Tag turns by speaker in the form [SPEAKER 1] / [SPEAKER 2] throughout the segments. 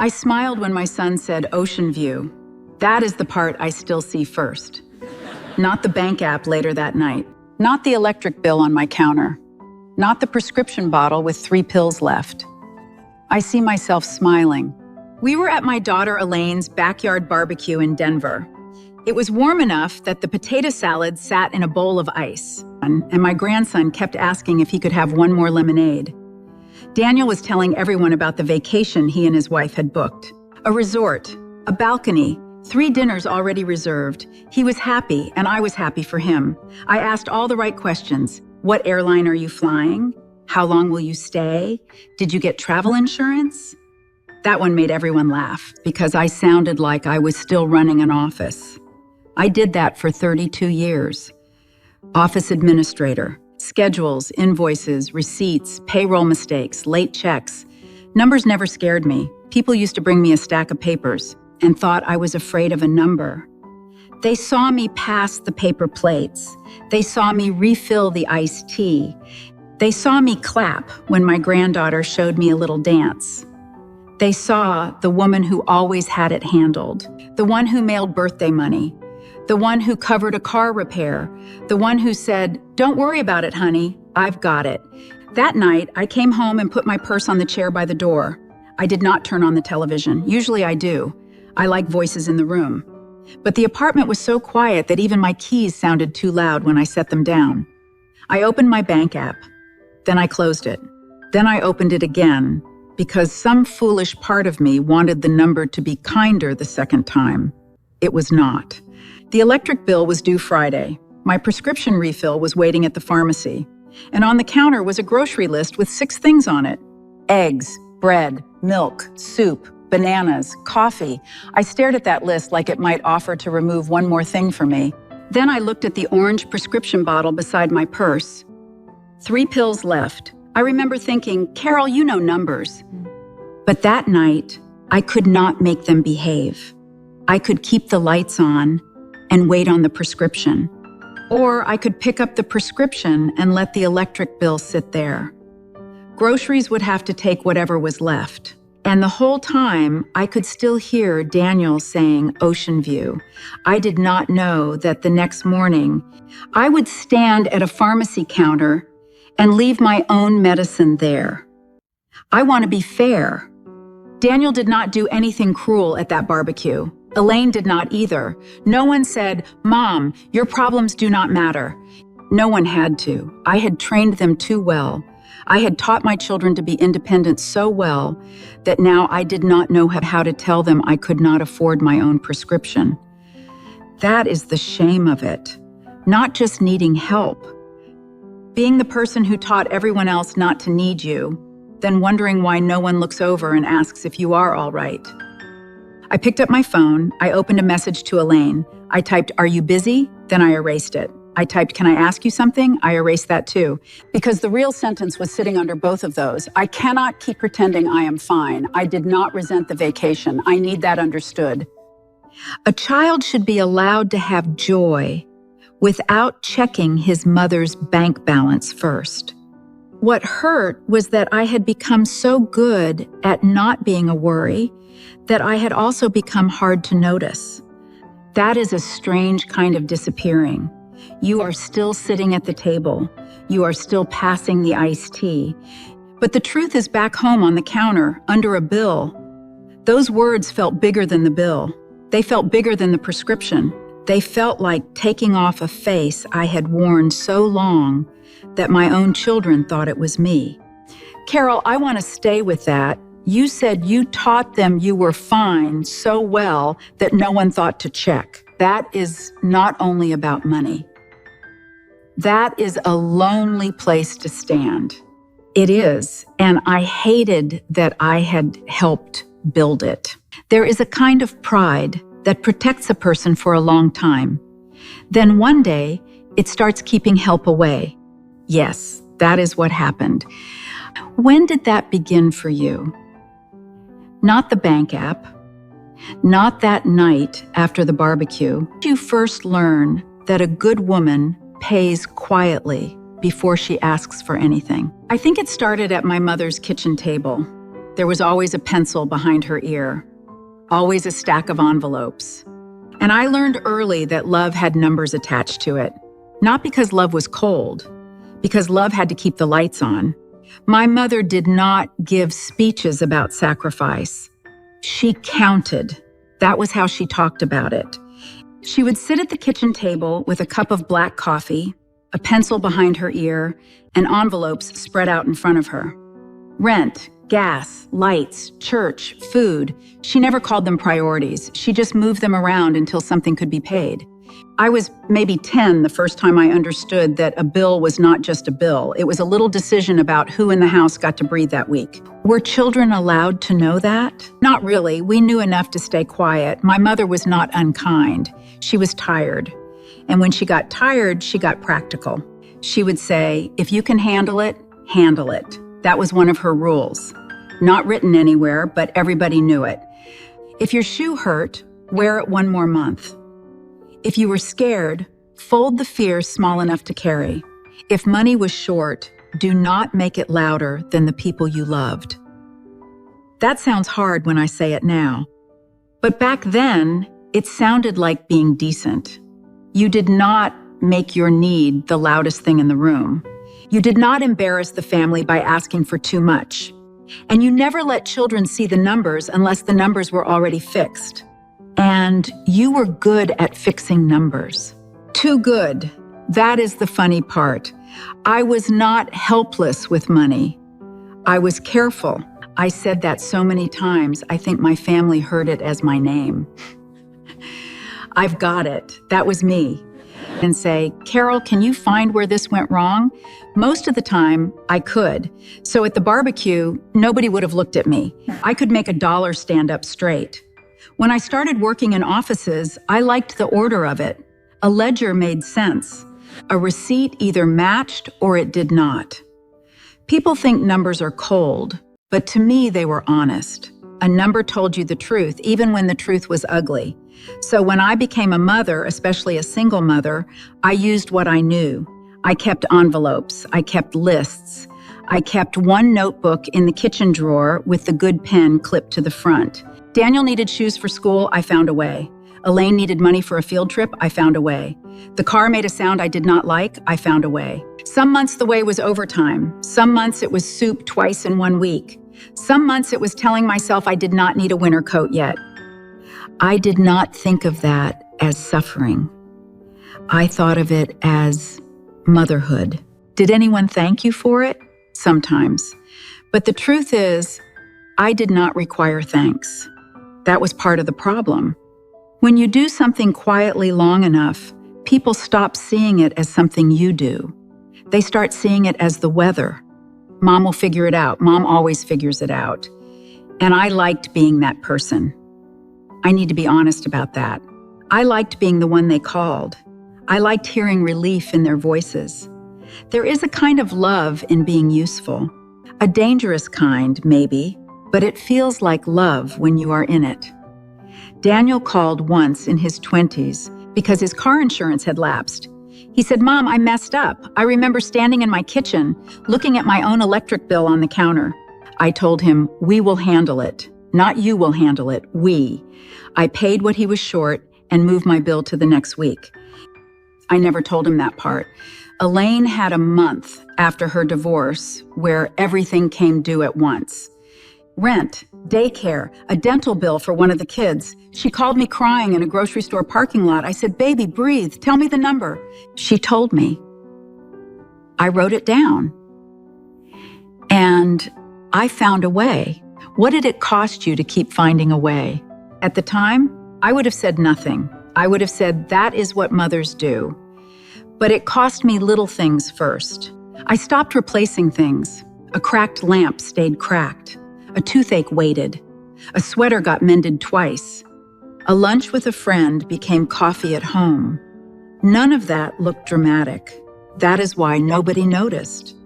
[SPEAKER 1] I smiled when my son said ocean view. That is the part I still see first. Not the bank app later that night. Not the electric bill on my counter. Not the prescription bottle with 3 pills left. I see myself smiling. We were at my daughter Elaine's backyard barbecue in Denver. It was warm enough that the potato salad sat in a bowl of ice, and my grandson kept asking if he could have one more lemonade. Daniel was telling everyone about the vacation he and his wife had booked. A resort, a balcony, 3 dinners already reserved. He was happy, and I was happy for him. I asked all the right questions. What airline are you flying? How long will you stay? Did you get travel insurance? That one made everyone laugh because I sounded like I was still running an office. I did that for 32 years. Office administrator, schedules, invoices, receipts, payroll mistakes, late checks. Numbers never scared me. People used to bring me a stack of papers and thought I was afraid of a number. They saw me pass the paper plates. They saw me refill the iced tea. They saw me clap when my granddaughter showed me a little dance. They saw the woman who always had it handled, the one who mailed birthday money, the one who covered a car repair, the one who said, "Don't worry about it, honey, I've got it." That night, I came home and put my purse on the chair by the door. I did not turn on the television. Usually I do. I like voices in the room. But the apartment was so quiet that even my keys sounded too loud when I set them down. I opened my bank app. Then I closed it. Then I opened it again because some foolish part of me wanted the number to be kinder the second time. It was not. The electric bill was due Friday. My prescription refill was waiting at the pharmacy. And on the counter was a grocery list with 6 things on it. Eggs, bread, milk, soup, bananas, coffee. I stared at that list like it might offer to remove one more thing for me. Then I looked at the orange prescription bottle beside my purse. 3 pills left. I remember thinking, Carol, you know numbers. But that night, I could not make them behave. I could keep the lights on and wait on the prescription. Or I could pick up the prescription and let the electric bill sit there. Groceries would have to take whatever was left. And the whole time, I could still hear Daniel saying ocean view. I did not know that the next morning, I would stand at a pharmacy counter and leave my own medicine there. I want to be fair. Daniel did not do anything cruel at that barbecue. Elaine did not either. No one said, "Mom, your problems do not matter." No one had to. I had trained them too well. I had taught my children to be independent so well that now I did not know how to tell them I could not afford my own prescription. That is the shame of it. Not just needing help. Being the person who taught everyone else not to need you, then wondering why no one looks over and asks if you are all right. I picked up my phone. I opened a message to Elaine. I typed, "Are you busy?" Then I erased it. I typed, "Can I ask you something?" I erased that too, because the real sentence was sitting under both of those. I cannot keep pretending I am fine. I did not resent the vacation. I need that understood. A child should be allowed to have joy without checking his mother's bank balance first. What hurt was that I had become so good at not being a worry that I had also become hard to notice. That is a strange kind of disappearing. You are still sitting at the table. You are still passing the iced tea. But the truth is back home on the counter, under a bill. Those words felt bigger than the bill. They felt bigger than the prescription. They felt like taking off a face I had worn so long that my own children thought it was me. Carol, I want to stay with that. You said you taught them you were fine so well that no one thought to check. That is not only about money. That is a lonely place to stand. It is, and I hated that I had helped build it. There is a kind of pride that protects a person for a long time. Then one day, it starts keeping help away. Yes, that is what happened. When did that begin for you? Not the bank app, not that night after the barbecue. Did you first learn that a good woman pays quietly before she asks for anything? I think it started at my mother's kitchen table. There was always a pencil behind her ear, always a stack of envelopes. And I learned early that love had numbers attached to it. Not because love was cold, because love had to keep the lights on. My mother did not give speeches about sacrifice. She counted. That was how she talked about it. She would sit at the kitchen table with a cup of black coffee, a pencil behind her ear, and envelopes spread out in front of her. Rent, gas, lights, church, food. She never called them priorities. She just moved them around until something could be paid. I was maybe 10 the first time I understood that a bill was not just a bill. It was a little decision about who in the house got to breathe that week. Were children allowed to know that? Not really. We knew enough to stay quiet. My mother was not unkind. She was tired. And when she got tired, she got practical. She would say, if you can handle it, handle it. That was one of her rules. Not written anywhere, but everybody knew it. If your shoe hurt, wear it one more month. If you were scared, fold the fear small enough to carry. If money was short, do not make it louder than the people you loved. That sounds hard when I say it now. But back then, it sounded like being decent. You did not make your need the loudest thing in the room. You did not embarrass the family by asking for too much. And you never let children see the numbers unless the numbers were already fixed. And you were good at fixing numbers. Too good. That is the funny part. I was not helpless with money. I was careful. I said that so many times, I think my family heard it as my name. I've got it. That was me. And say, Carol, can you find where this went wrong? Most of the time, I could. So at the barbecue, nobody would have looked at me. I could make $1 stand up straight. When I started working in offices, I liked the order of it. A ledger made sense. A receipt either matched or it did not. People think numbers are cold, but to me, they were honest. A number told you the truth, even when the truth was ugly. So when I became a mother, especially a single mother, I used what I knew. I kept envelopes. I kept lists. I kept one notebook in the kitchen drawer with the good pen clipped to the front. Daniel needed shoes for school. I found a way. Elaine needed money for a field trip. I found a way. The car made a sound I did not like. I found a way. Some months the way was overtime. Some months it was soup twice in 1 week. Some months it was telling myself I did not need a winter coat yet. I did not think of that as suffering. I thought of it as motherhood. Did anyone thank you for it? Sometimes. But the truth is, I did not require thanks. That was part of the problem. When you do something quietly long enough, people stop seeing it as something you do. They start seeing it as the weather. Mom will figure it out. Mom always figures it out. And I liked being that person. I need to be honest about that. I liked being the one they called. I liked hearing relief in their voices. There is a kind of love in being useful. A dangerous kind, maybe, but it feels like love when you are in it. Daniel called once in his 20s because his car insurance had lapsed. He said, Mom, I messed up. I remember standing in my kitchen, looking at my own electric bill on the counter. I told him, we will handle it. Not you will handle it, we. I paid what he was short and moved my bill to the next week. I never told him that part. Elaine had a month after her divorce where everything came due at once. Rent, daycare, a dental bill for one of the kids. She called me crying in a grocery store parking lot. I said, baby, breathe. Tell me the number. She told me. I wrote it down. And I found a way. What did it cost you to keep finding a way? At the time, I would have said nothing. I would have said, that is what mothers do. But it cost me little things first. I stopped replacing things. A cracked lamp stayed cracked. A toothache waited. A sweater got mended twice. A lunch with a friend became coffee at home. None of that looked dramatic. That is why nobody noticed.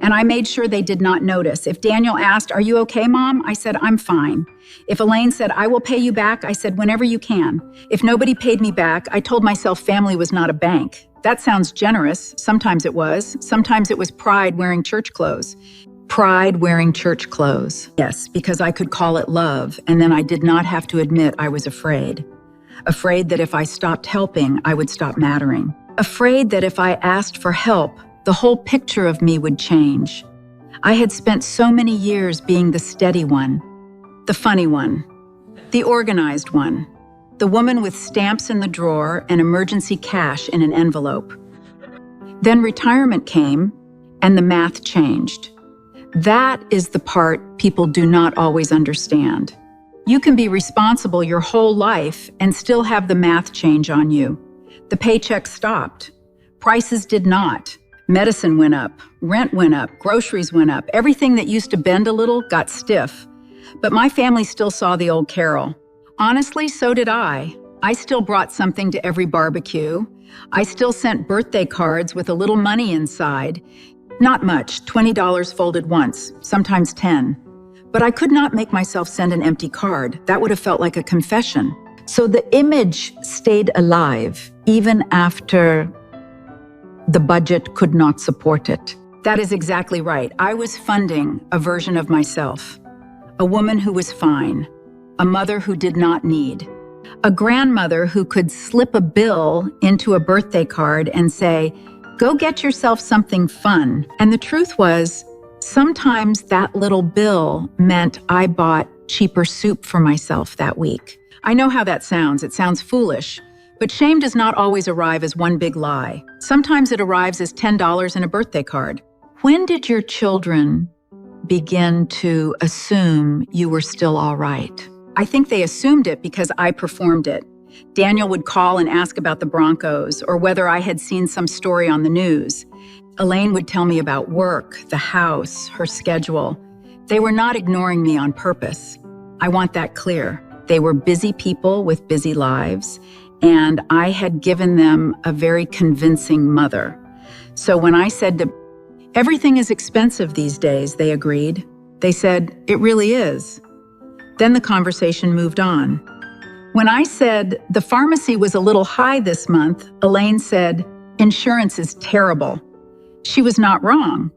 [SPEAKER 1] And I made sure they did not notice. If Daniel asked, are you okay, Mom? I said, I'm fine. If Elaine said, I will pay you back, I said, whenever you can. If nobody paid me back, I told myself family was not a bank. That sounds generous. Sometimes it was. Sometimes it was pride wearing church clothes. Pride wearing church clothes. Yes, because I could call it love, and then I did not have to admit I was afraid. Afraid that if I stopped helping, I would stop mattering. Afraid that if I asked for help, the whole picture of me would change. I had spent so many years being the steady one, the funny one, the organized one, the woman with stamps in the drawer and emergency cash in an envelope. Then retirement came, and the math changed. That is the part people do not always understand. You can be responsible your whole life and still have the math change on you. The paycheck stopped. Prices did not. Medicine went up, rent went up, groceries went up. Everything that used to bend a little got stiff. But my family still saw the old Carol. Honestly, so did I. I still brought something to every barbecue. I still sent birthday cards with a little money inside. Not much, $20 folded once, sometimes 10. But I could not make myself send an empty card. That would have felt like a confession. So the image stayed alive even after the budget could not support it. That is exactly right. I was funding a version of myself. A woman who was fine. A mother who did not need. A grandmother who could slip a bill into a birthday card and say, "Go get yourself something fun." And the truth was, sometimes that little bill meant I bought cheaper soup for myself that week. I know how that sounds. It sounds foolish. But shame does not always arrive as one big lie. Sometimes it arrives as $10 in a birthday card. When did your children begin to assume you were still all right? I think they assumed it because I performed it. Daniel would call and ask about the Broncos or whether I had seen some story on the news. Elaine would tell me about work, the house, her schedule. They were not ignoring me on purpose. I want that clear. They were busy people with busy lives, and I had given them a very convincing mother. So when I said everything is expensive these days, they agreed. They said, it really is. Then the conversation moved on. When I said the pharmacy was a little high this month, Elaine said, insurance is terrible. She was not wrong,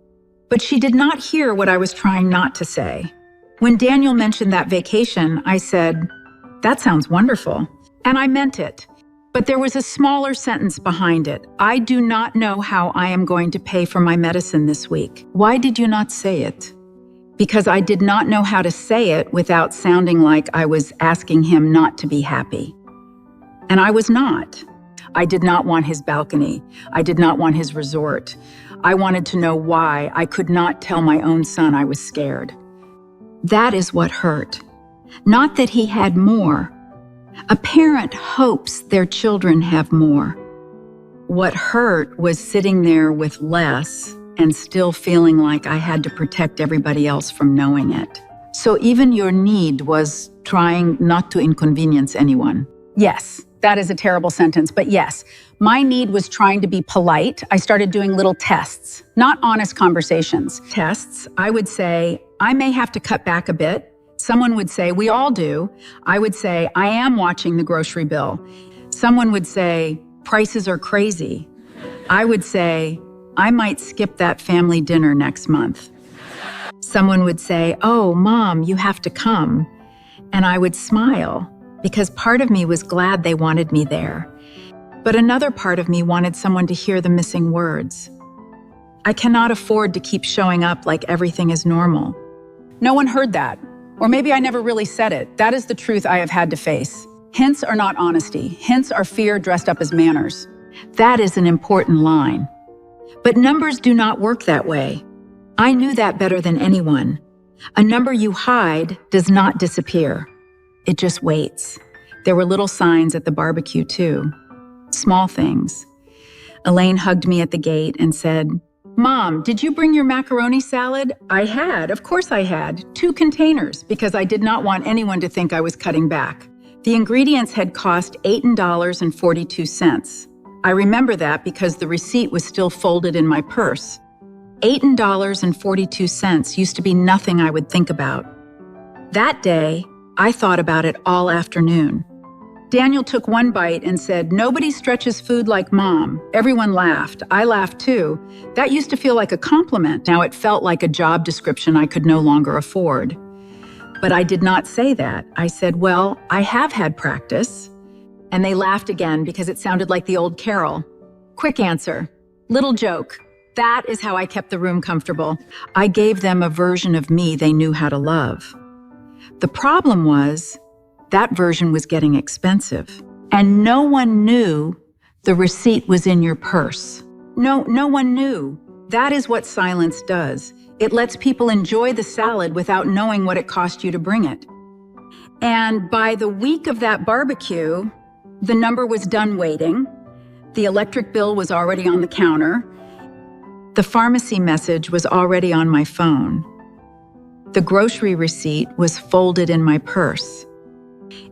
[SPEAKER 1] but she did not hear what I was trying not to say. When Daniel mentioned that vacation, I said, that sounds wonderful. And I meant it. But there was a smaller sentence behind it. I do not know how I am going to pay for my medicine this week. Why did you not say it? Because I did not know how to say it without sounding like I was asking him not to be happy. And I was not. I did not want his balcony. I did not want his resort. I wanted to know why I could not tell my own son I was scared. That is what hurt. Not that he had more. A parent hopes their children have more. What hurt was sitting there with less and still feeling like I had to protect everybody else from knowing it. So even your need was trying not to inconvenience anyone. Yes, that is a terrible sentence, but yes, my need was trying to be polite. I started doing little tests, not honest conversations. Tests, I would say, I may have to cut back a bit. Someone would say, we all do. I would say, I am watching the grocery bill. Someone would say, prices are crazy. I would say, I might skip that family dinner next month. Someone would say, oh, Mom, you have to come. And I would smile because part of me was glad they wanted me there. But another part of me wanted someone to hear the missing words. I cannot afford to keep showing up like everything is normal. No one heard that. Or maybe I never really said it. That is the truth I have had to face. Hints are not honesty. Hints are fear dressed up as manners. That is an important line. But numbers do not work that way. I knew that better than anyone. A number you hide does not disappear. It just waits. There were little signs at the barbecue too. Small things. Elaine hugged me at the gate and said, Mom, did you bring your macaroni salad? I had, of course I had, 2 containers because I did not want anyone to think I was cutting back. The ingredients had cost $8.42. I remember that because the receipt was still folded in my purse. $8.42 used to be nothing I would think about. That day, I thought about it all afternoon. Daniel took one bite and said, "Nobody stretches food like Mom." Everyone laughed. I laughed too. That used to feel like a compliment. Now it felt like a job description I could no longer afford. But I did not say that. I said, "Well, I have had practice." And they laughed again because it sounded like the old carol. Quick answer, little joke. That is how I kept the room comfortable. I gave them a version of me they knew how to love. The problem was, that version was getting expensive. And no one knew the receipt was in your purse. No one knew. That is what silence does. It lets people enjoy the salad without knowing what it cost you to bring it. And by the week of that barbecue, the number was done waiting. The electric bill was already on the counter. The pharmacy message was already on my phone. The grocery receipt was folded in my purse.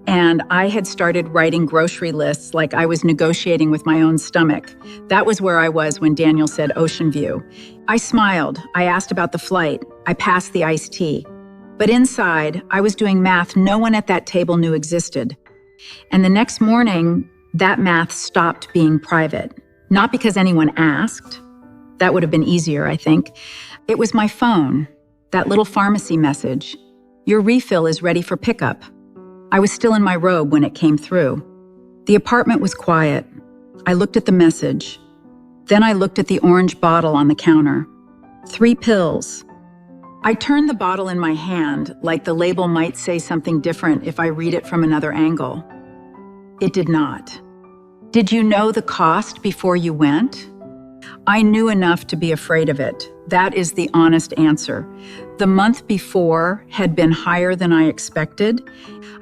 [SPEAKER 1] And I had started writing grocery lists like I was negotiating with my own stomach. That was where I was when Daniel said Ocean View. I smiled. I asked about the flight. I passed the iced tea. But inside, I was doing math no one at that table knew existed. And the next morning, that math stopped being private. Not because anyone asked. That would have been easier, I think. It was my phone, that little pharmacy message. "Your refill is ready for pickup." I was still in my robe when it came through. The apartment was quiet. I looked at the message. Then I looked at the orange bottle on the counter. 3 pills. I turned the bottle in my hand, like the label might say something different if I read it from another angle. It did not. "Did you know the cost before you went?" I knew enough to be afraid of it. That is the honest answer. The month before had been higher than I expected.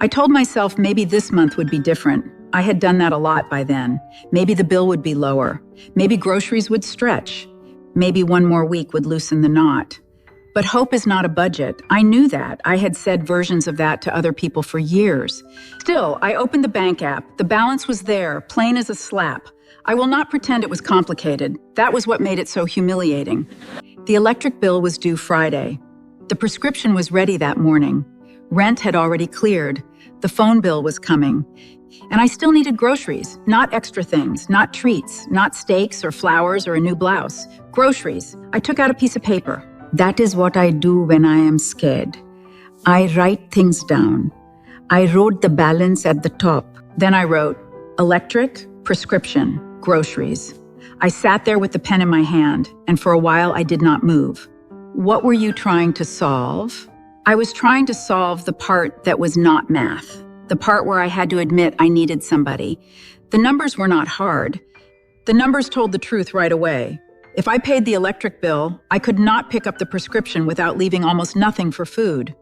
[SPEAKER 1] I told myself maybe this month would be different. I had done that a lot by then. Maybe the bill would be lower. Maybe groceries would stretch. Maybe one more week would loosen the knot. But hope is not a budget. I knew that. I had said versions of that to other people for years. Still, I opened the bank app. The balance was there, plain as a slap. I will not pretend it was complicated. That was what made it so humiliating. The electric bill was due Friday. The prescription was ready that morning. Rent had already cleared. The phone bill was coming. And I still needed groceries, not extra things, not treats, not steaks or flowers or a new blouse. Groceries. I took out a piece of paper. That is what I do when I am scared. I write things down. I wrote the balance at the top. Then I wrote electric, prescription, groceries. I sat there with the pen in my hand, and for a while I did not move. What were you trying to solve? I was trying to solve the part that was not math, the part where I had to admit I needed somebody. The numbers were not hard. The numbers told the truth right away. If I paid the electric bill, I could not pick up the prescription without leaving almost nothing for food.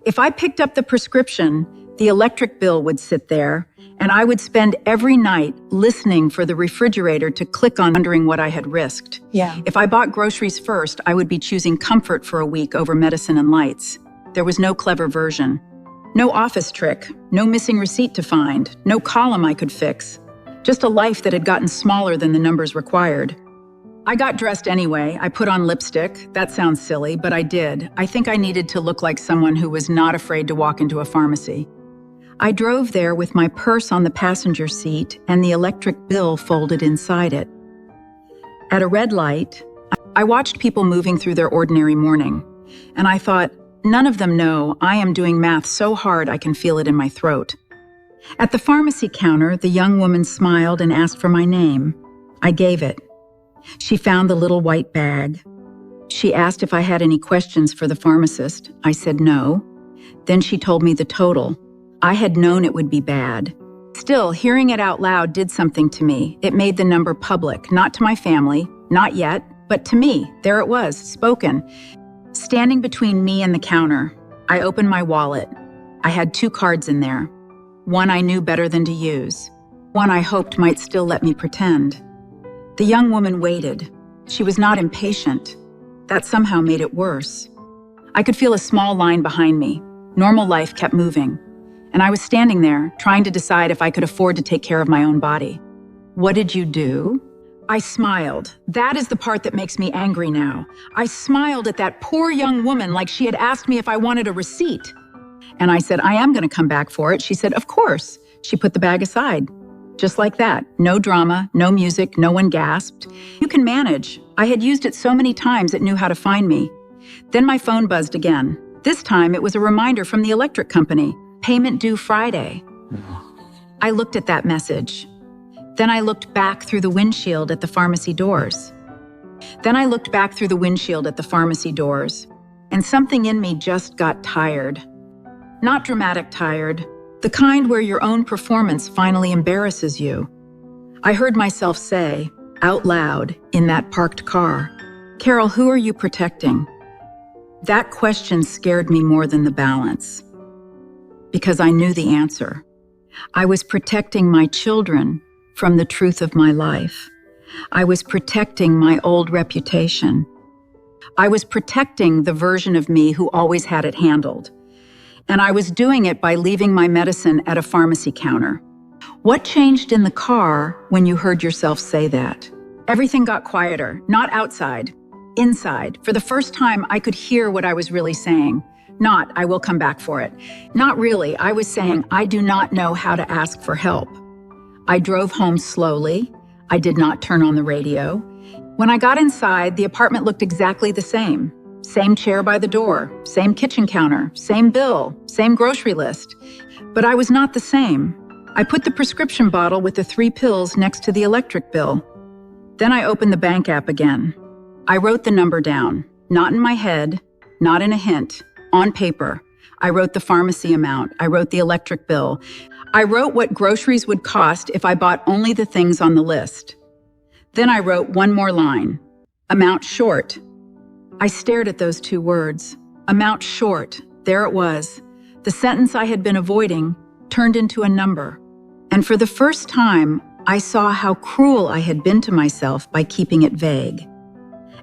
[SPEAKER 1] If I picked up the prescription, the electric bill would sit there, and I would spend every night listening for the refrigerator to click on, wondering what I had risked.
[SPEAKER 2] Yeah.
[SPEAKER 1] If I bought groceries first, I would be choosing comfort for a week over medicine and lights. There was no clever version. No office trick, no missing receipt to find, no column I could fix. Just a life that had gotten smaller than the numbers required. I got dressed anyway. I put on lipstick. That sounds silly, but I did. I think I needed to look like someone who was not afraid to walk into a pharmacy. I drove there with my purse on the passenger seat and the electric bill folded inside it. At a red light, I watched people moving through their ordinary morning, and I thought, none of them know I am doing math so hard I can feel it in my throat. At the pharmacy counter, the young woman smiled and asked for my name. I gave it. She found the little white bag. She asked if I had any questions for the pharmacist. I said no. Then she told me the total. I had known it would be bad. Still, hearing it out loud did something to me. It made the number public, not to my family, not yet, but to me. There it was, spoken. Standing between me and the counter, I opened my wallet. I had 2 cards in there. One I knew better than to use. One I hoped might still let me pretend. The young woman waited. She was not impatient. That somehow made it worse. I could feel a small line behind me. Normal life kept moving. And I was standing there, trying to decide if I could afford to take care of my own body. What did you do? I smiled. That is the part that makes me angry now. I smiled at that poor young woman like she had asked me if I wanted a receipt. And I said, I am going to come back for it. She said, of course. She put the bag aside. Just like that. No drama, no music, no one gasped. You can manage. I had used it so many times it knew how to find me. Then my phone buzzed again. This time it was a reminder from the electric company. Payment due Friday. I looked at that message. Then I looked back through the windshield at the pharmacy doors. And something in me just got tired. Not dramatic tired, the kind where your own performance finally embarrasses you. I heard myself say, out loud, in that parked car, "Carol, who are you protecting?" That question scared me more than the balance, because I knew the answer. I was protecting my children from the truth of my life. I was protecting my old reputation. I was protecting the version of me who always had it handled. And I was doing it by leaving my medicine at a pharmacy counter. What changed in the car when you heard yourself say that? Everything got quieter, not outside, inside. For the first time, I could hear what I was really saying. Not, "I will come back for it." Not really. I was saying, "I do not know how to ask for help." I drove home slowly. I did not turn on the radio. When I got inside, the apartment looked exactly the same. Same chair by the door, same kitchen counter, same bill, same grocery list. But I was not the same. I put the prescription bottle with the 3 pills next to the electric bill. Then I opened the bank app again. I wrote the number down, not in my head, not in a hint, on paper. I wrote the pharmacy amount. I wrote the electric bill. I wrote what groceries would cost if I bought only the things on the list. Then I wrote one more line, amount short. I stared at those 2 words, amount short. There it was. The sentence I had been avoiding turned into a number. And for the first time, I saw how cruel I had been to myself by keeping it vague.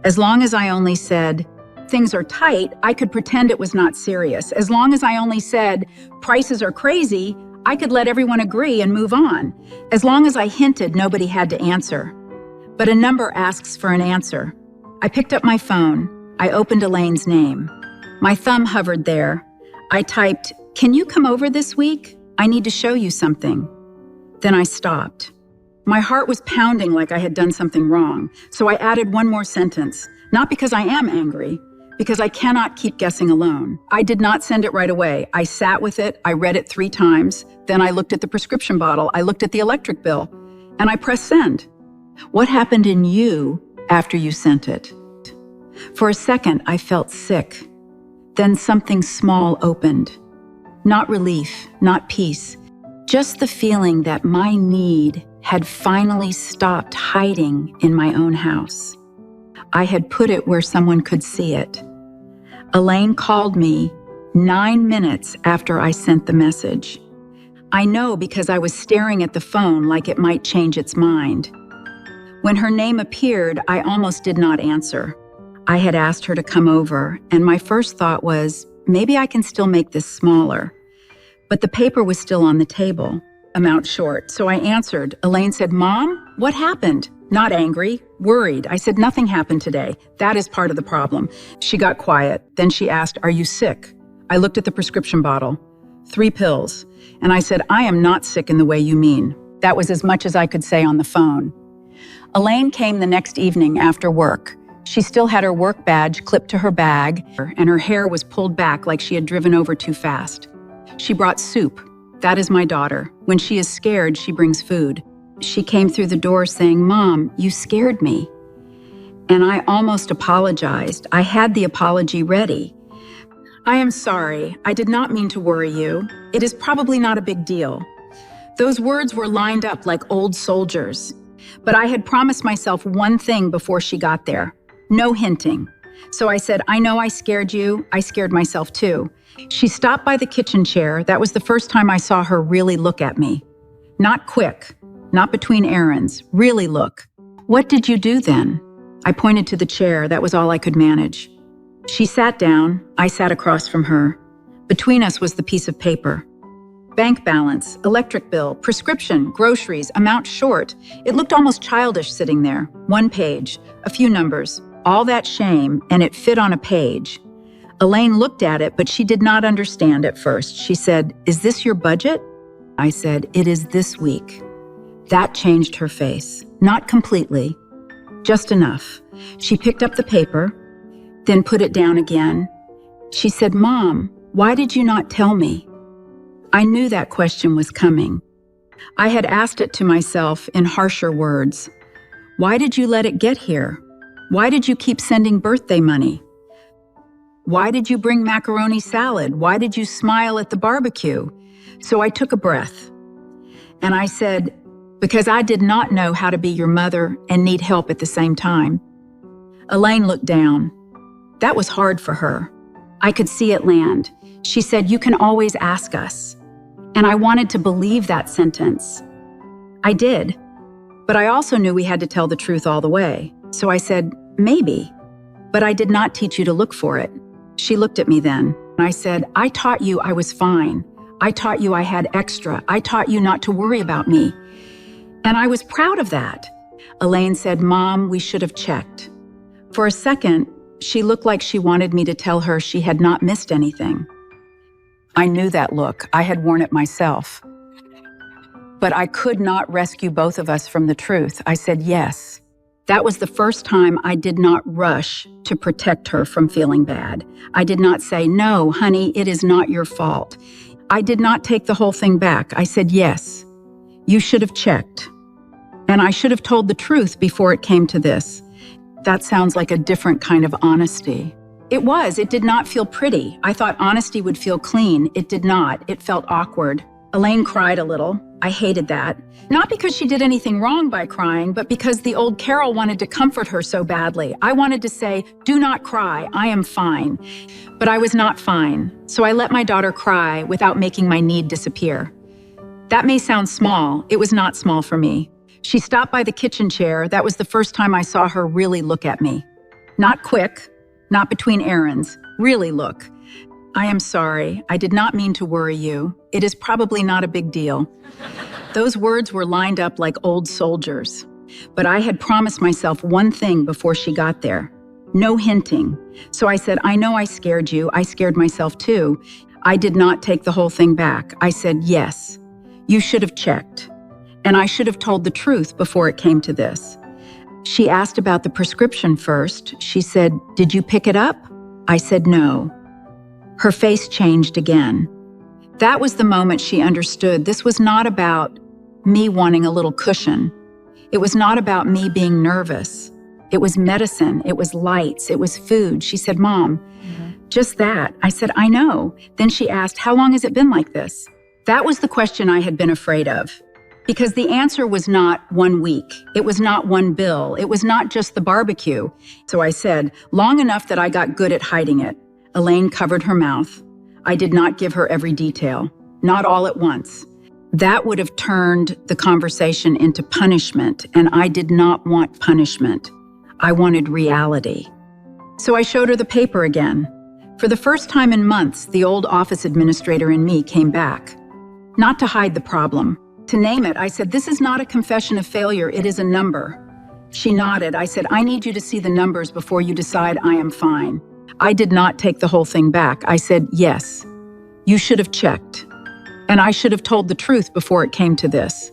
[SPEAKER 1] As long as I only said, "Things are tight," I could pretend it was not serious. As long as I only said, "Prices are crazy," I could let everyone agree and move on. As long as I hinted, nobody had to answer. But a number asks for an answer. I picked up my phone. I opened Elaine's name. My thumb hovered there. I typed, "Can you come over this week? I need to show you something." Then I stopped. My heart was pounding like I had done something wrong, so I added one more sentence, not because I am angry, because I cannot keep guessing alone. I did not send it right away. I sat with it, I read it 3 times, then I looked at the prescription bottle, I looked at the electric bill, and I pressed send. What happened in you after you sent it? For a second, I felt sick. Then something small opened. Not relief, not peace, just the feeling that my need had finally stopped hiding in my own house. I had put it where someone could see it. Elaine called me 9 minutes after I sent the message. I know because I was staring at the phone like it might change its mind. When her name appeared, I almost did not answer. I had asked her to come over, and my first thought was, maybe I can still make this smaller. But the paper was still on the table, amount short, so I answered. Elaine said, "Mom, what happened?" Not angry, worried. I said, "Nothing happened today. That is part of the problem." She got quiet. Then she asked, "Are you sick?" I looked at the prescription bottle, 3 pills, and I said, "I am not sick in the way you mean." That was as much as I could say on the phone. Elaine came the next evening after work. She still had her work badge clipped to her bag, and her hair was pulled back like she had driven over too fast. She brought soup. That is my daughter. When she is scared, she brings food. She came through the door saying, "Mom, you scared me." And I almost apologized. I had the apology ready. "I am sorry. I did not mean to worry you. It is probably not a big deal." Those words were lined up like old soldiers. But I had promised myself one thing before she got there. No hinting. So I said, "I know I scared you. I scared myself too." She stopped by the kitchen chair. That was the first time I saw her really look at me. Not quick, not between errands. Really look. "What did you do then?" I pointed to the chair. That was all I could manage. She sat down. I sat across from her. Between us was the piece of paper. Bank balance, electric bill, prescription, groceries, amount short. It looked almost childish sitting there. 1 page, a few numbers, all that shame, and it fit on a page. Elaine looked at it, but she did not understand at first. She said, "Is this your budget?" I said, "It is this week." That changed her face. Not completely, just enough. She picked up the paper, then put it down again. She said, "Mom, why did you not tell me?" I knew that question was coming. I had asked it to myself in harsher words. Why did you let it get here? Why did you keep sending birthday money? Why did you bring macaroni salad? Why did you smile at the barbecue? So I took a breath. And I said, because I did not know how to be your mother and need help at the same time. Elaine looked down. That was hard for her. I could see it land. She said, "You can always ask us." And I wanted to believe that sentence. I did. But I also knew we had to tell the truth all the way. So I said, "Maybe." But I did not teach you to look for it. She looked at me then. And I said, "I taught you I was fine. I taught you I had extra. I taught you not to worry about me." And I was proud of that. Elaine said, "Mom, we should have checked." For a second, she looked like she wanted me to tell her she had not missed anything. I knew that look. I had worn it myself. But I could not rescue both of us from the truth. I said yes. That was the first time I did not rush to protect her from feeling bad. I did not say, "No, honey, it is not your fault." I did not take the whole thing back. I said, "Yes, you should have checked. And I should have told the truth before it came to this." That sounds like a different kind of honesty. It was. It did not feel pretty. I thought honesty would feel clean. It did not. It felt awkward. Elaine cried a little. I hated that. Not because she did anything wrong by crying, but because the old Carol wanted to comfort her so badly. I wanted to say, "Do not cry. I am fine." But I was not fine. So I let my daughter cry without making my need disappear. That may sound small. It was not small for me. She stopped by the kitchen chair. That was the first time I saw her really look at me. Not quick, not between errands. Really look. "I am sorry. I did not mean to worry you. It is probably not a big deal." Those words were lined up like old soldiers. But I had promised myself one thing before she got there. No hinting. So I said, "I know I scared you. I scared myself too." I did not take the whole thing back. I said, "Yes, you should have checked. And I should have told the truth before it came to this." She asked about the prescription first. She said, "Did you pick it up?" I said, "No." Her face changed again. That was the moment she understood this was not about me wanting a little cushion. It was not about me being nervous. It was medicine. It was lights. It was food. She said, "Mom, just that." I said, "I know." Then she asked, "How long has it been like this?" That was the question I had been afraid of. Because the answer was not 1 week. It was not one bill. It was not just the barbecue. So I said, "Long enough that I got good at hiding it." Elaine covered her mouth. I did not give her every detail, not all at once. That would have turned the conversation into punishment, and I did not want punishment. I wanted reality. So I showed her the paper again. For the first time in months, the old office administrator in me came back. Not to hide the problem. To name it, I said, "This is not a confession of failure, it is a number." She nodded. I said, "I need you to see the numbers before you decide I am fine." I did not take the whole thing back. I said, "Yes, you should have checked. And I should have told the truth before it came to this."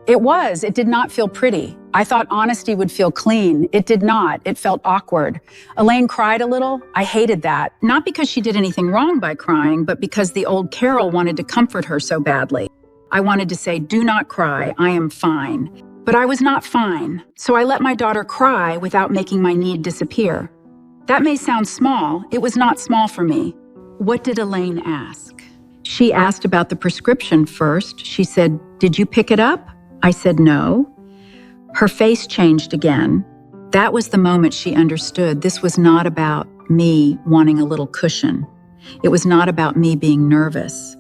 [SPEAKER 1] It did not feel pretty. I thought honesty would feel clean. It did not. It felt awkward. Elaine cried a little. I hated that. Not because she did anything wrong by crying, but because the old Carol wanted to comfort her so badly. I wanted to say, "Do not cry. I am fine." But I was not fine. So I let my daughter cry without making my need disappear. That may sound small. It was not small for me. What did Elaine ask? She asked about the prescription first. She said, "Did you pick it up?" I said, "No." Her face changed again. That was the moment she understood this was not about me wanting a little cushion. It was not about me being nervous.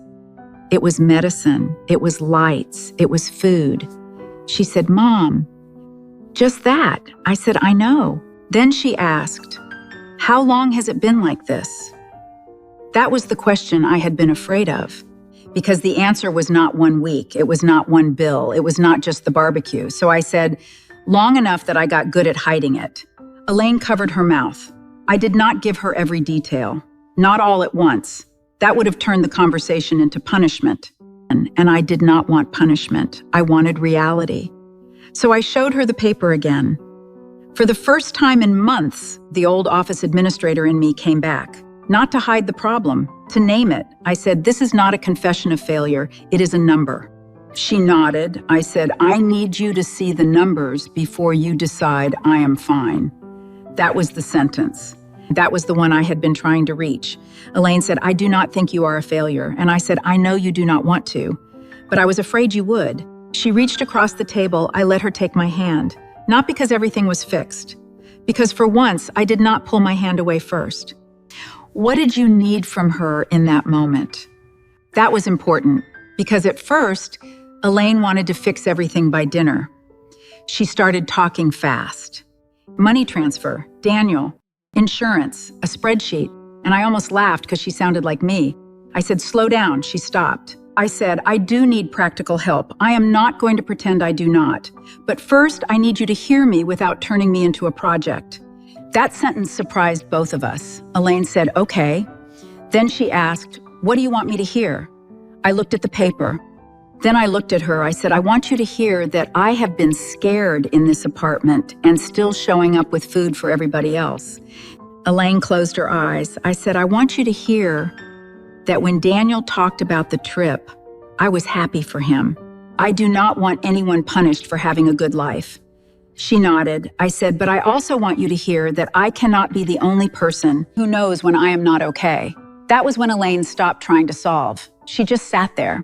[SPEAKER 1] It was medicine. It was lights. It was food. She said, "Mom, just that." I said, "I know." Then she asked, "How long has it been like this?" That was the question I had been afraid of. Because the answer was not 1 week. It was not one bill. It was not just the barbecue. So I said, "Long enough that I got good at hiding it." Elaine covered her mouth. I did not give her every detail. Not all at once. That would have turned the conversation into punishment. and I did not want punishment. I wanted reality. So I showed her the paper again. For the first time in months, the old office administrator in me came back. Not to hide the problem, to name it. I said, "This is not a confession of failure, it is a number." She nodded. I said, "I need you to see the numbers before you decide I am fine." That was the sentence. That was the one I had been trying to reach. Elaine said, "I do not think you are a failure." And I said, "I know you do not want to, but I was afraid you would." She reached across the table. I let her take my hand. Not because everything was fixed, because for once I did not pull my hand away first. What did you need from her in that moment? That was important, because at first, Elaine wanted to fix everything by dinner. She started talking fast. Money transfer, Daniel, insurance, a spreadsheet, and I almost laughed because she sounded like me. I said, "Slow down." She stopped. I said, "I do need practical help. I am not going to pretend I do not. But first, I need you to hear me without turning me into a project." That sentence surprised both of us. Elaine said, "Okay." Then she asked, "What do you want me to hear?" I looked at the paper. Then I looked at her. I said, "I want you to hear that I have been scared in this apartment and still showing up with food for everybody else." Elaine closed her eyes. I said, "I want you to hear that when Daniel talked about the trip, I was happy for him. I do not want anyone punished for having a good life." She nodded. I said, "But I also want you to hear that I cannot be the only person who knows when I am not okay." That was when Elaine stopped trying to solve. She just sat there.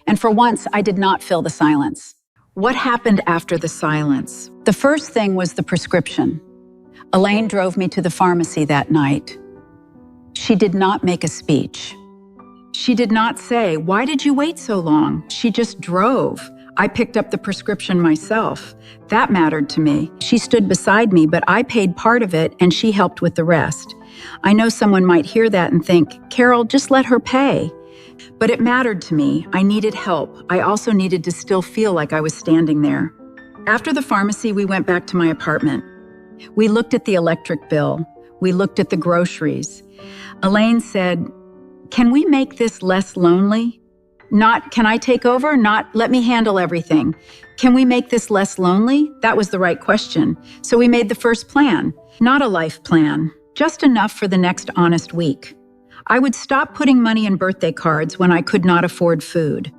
[SPEAKER 1] And for once, I did not fill the silence. What happened after the silence? The first thing was the prescription. Elaine drove me to the pharmacy that night. She did not make a speech. She did not say, "Why did you wait so long?" She just drove. I picked up the prescription myself. That mattered to me. She stood beside me, but I paid part of it and she helped with the rest. I know someone might hear that and think, "Carol, just let her pay." But it mattered to me. I needed help. I also needed to still feel like I was standing there. After the pharmacy, we went back to my apartment. We looked at the electric bill. We looked at the groceries. Elaine said, "Can we make this less lonely?" Not, "Can I take over?" Not, "Let me handle everything." Can we make this less lonely? That was the right question. So we made the first plan. Not a life plan, just enough for the next honest week. I would stop putting money in birthday cards when I could not afford food.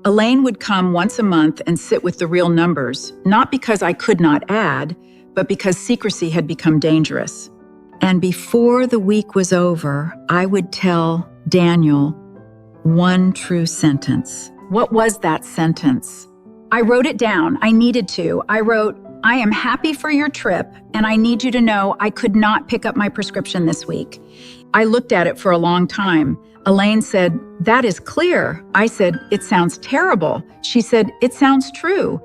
[SPEAKER 1] Elaine would come once a month and sit with the real numbers, not because I could not add, but because secrecy had become dangerous. And before the week was over, I would tell Daniel one true sentence. What was that sentence? I wrote it down. I needed to. I wrote, "I am happy for your trip, and I need you to know I could not pick up my prescription this week." I looked at it for a long time. Elaine said, "That is clear." I said, "It sounds terrible." She said, "It sounds true."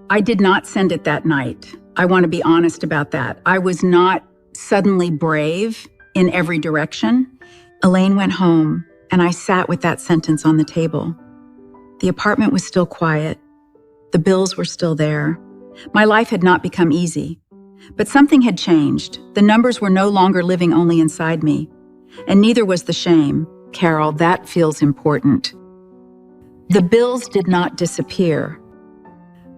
[SPEAKER 1] I did not send it that night. I want to be honest about that. I was not suddenly brave in every direction. Elaine went home, and I sat with that sentence on the table. The apartment was still quiet. The bills were still there. My life had not become easy. But something had changed. The numbers were no longer living only inside me. And neither was the shame. Carol, that feels important. The bills did not disappear.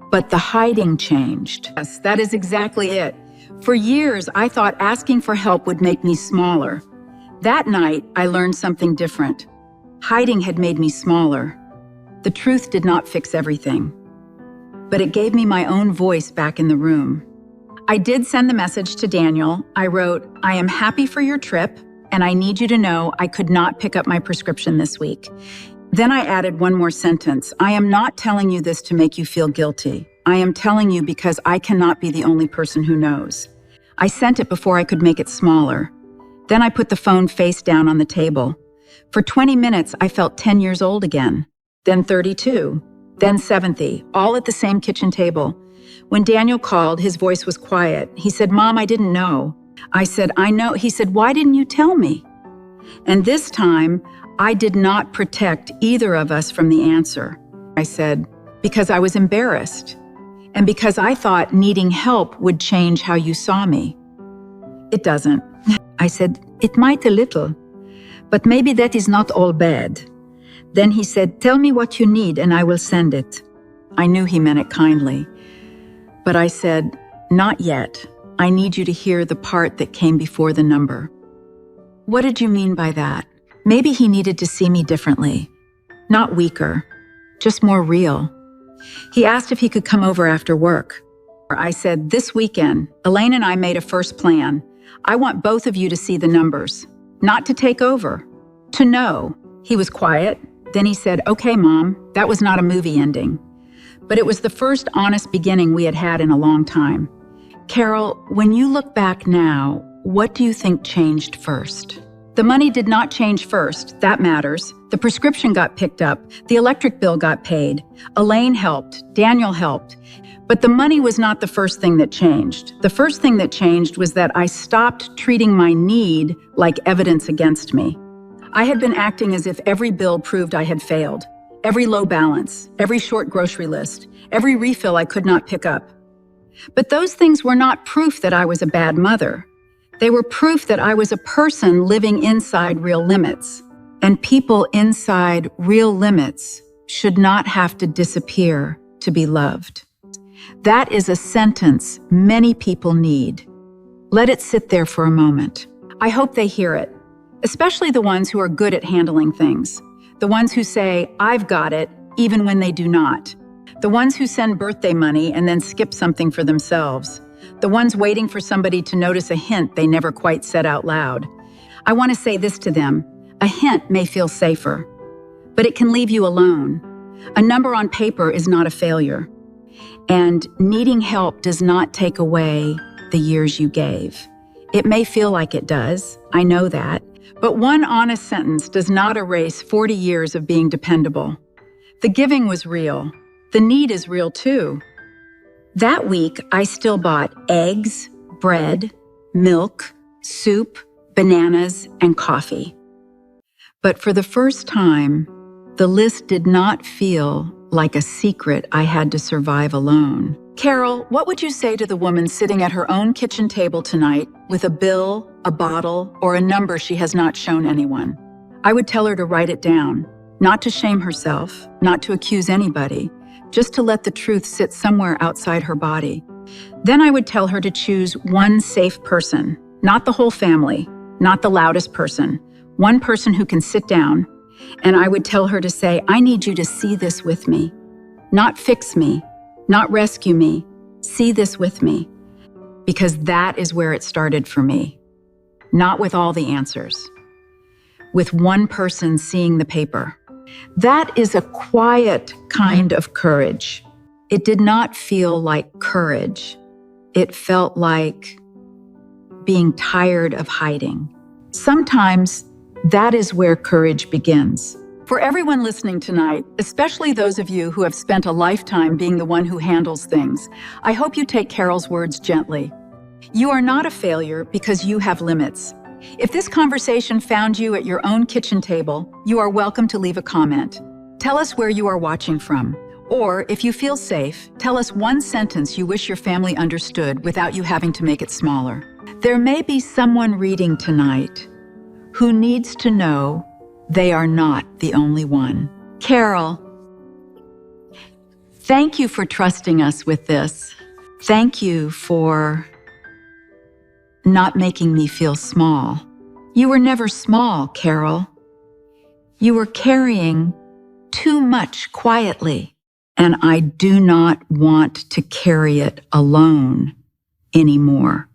[SPEAKER 1] But the hiding changed. Yes, that is exactly it. For years, I thought asking for help would make me smaller. That night, I learned something different. Hiding had made me smaller. The truth did not fix everything. But it gave me my own voice back in the room. I did send the message to Daniel. I wrote, "I am happy for your trip, and I need you to know I could not pick up my prescription this week." Then I added one more sentence. "I am not telling you this to make you feel guilty. I am telling you because I cannot be the only person who knows." I sent it before I could make it smaller. Then I put the phone face down on the table. For 20 minutes, I felt 10 years old again. Then 32. Then 70, all at the same kitchen table. When Daniel called, his voice was quiet. He said, "Mom, I didn't know." I said, "I know." He said, "Why didn't you tell me?" And this time, I did not protect either of us from the answer. I said, "Because I was embarrassed. And because I thought needing help would change how you saw me." "It doesn't." I said, "It might a little. But maybe that is not all bad. Then he said, "Tell me what you need and I will send it." I knew he meant it kindly, but I said, "Not yet. I need you to hear the part that came before the number." "What did you mean by that?" Maybe he needed to see me differently, not weaker, just more real. He asked if he could come over after work. I said, "This weekend, Elaine and I made a first plan. I want both of you to see the numbers, not to take over, to know." He was quiet. Then he said, "Okay, Mom, that was not a movie ending." But it was the first honest beginning we had had in a long time. Carol, when you look back now, what do you think changed first? The money did not change first. That matters. The prescription got picked up. The electric bill got paid. Elaine helped. Daniel helped. But the money was not the first thing that changed. The first thing that changed was that I stopped treating my need like evidence against me. I had been acting as if every bill proved I had failed. Every low balance, every short grocery list, every refill I could not pick up. But those things were not proof that I was a bad mother. They were proof that I was a person living inside real limits. And people inside real limits should not have to disappear to be loved. That is a sentence many people need. Let it sit there for a moment. I hope they hear it, especially the ones who are good at handling things. The ones who say, "I've got it," even when they do not. The ones who send birthday money and then skip something for themselves. The ones waiting for somebody to notice a hint they never quite said out loud. I want to say this to them. A hint may feel safer, but it can leave you alone. A number on paper is not a failure. And needing help does not take away the years you gave. It may feel like it does, I know that, but one honest sentence does not erase 40 years of being dependable. The giving was real. The need is real too. That week, I still bought eggs, bread, milk, soup, bananas, and coffee. But for the first time, the list did not feel like a secret I had to survive alone. Carol, what would you say to the woman sitting at her own kitchen table tonight with a bill, a bottle, or a number she has not shown anyone? I would tell her to write it down, not to shame herself, not to accuse anybody, just to let the truth sit somewhere outside her body. Then I would tell her to choose one safe person, not the whole family, not the loudest person, one person who can sit down, and I would tell her to say, "I need you to see this with me, not fix me, not rescue me, see this with me," because that is where it started for me, not with all the answers, with one person seeing the paper. That is a quiet kind of courage. It did not feel like courage. It felt like being tired of hiding. Sometimes that is where courage begins. For everyone listening tonight, especially those of you who have spent a lifetime being the one who handles things, I hope you take Carol's words gently. You are not a failure because you have limits. If this conversation found you at your own kitchen table, you are welcome to leave a comment. Tell us where you are watching from. Or, if you feel safe, tell us one sentence you wish your family understood without you having to make it smaller. There may be someone reading tonight who needs to know they are not the only one. Carol, thank you for trusting us with this. Thank you for not making me feel small. You were never small, Carol. You were carrying too much quietly, and I do not want to carry it alone anymore.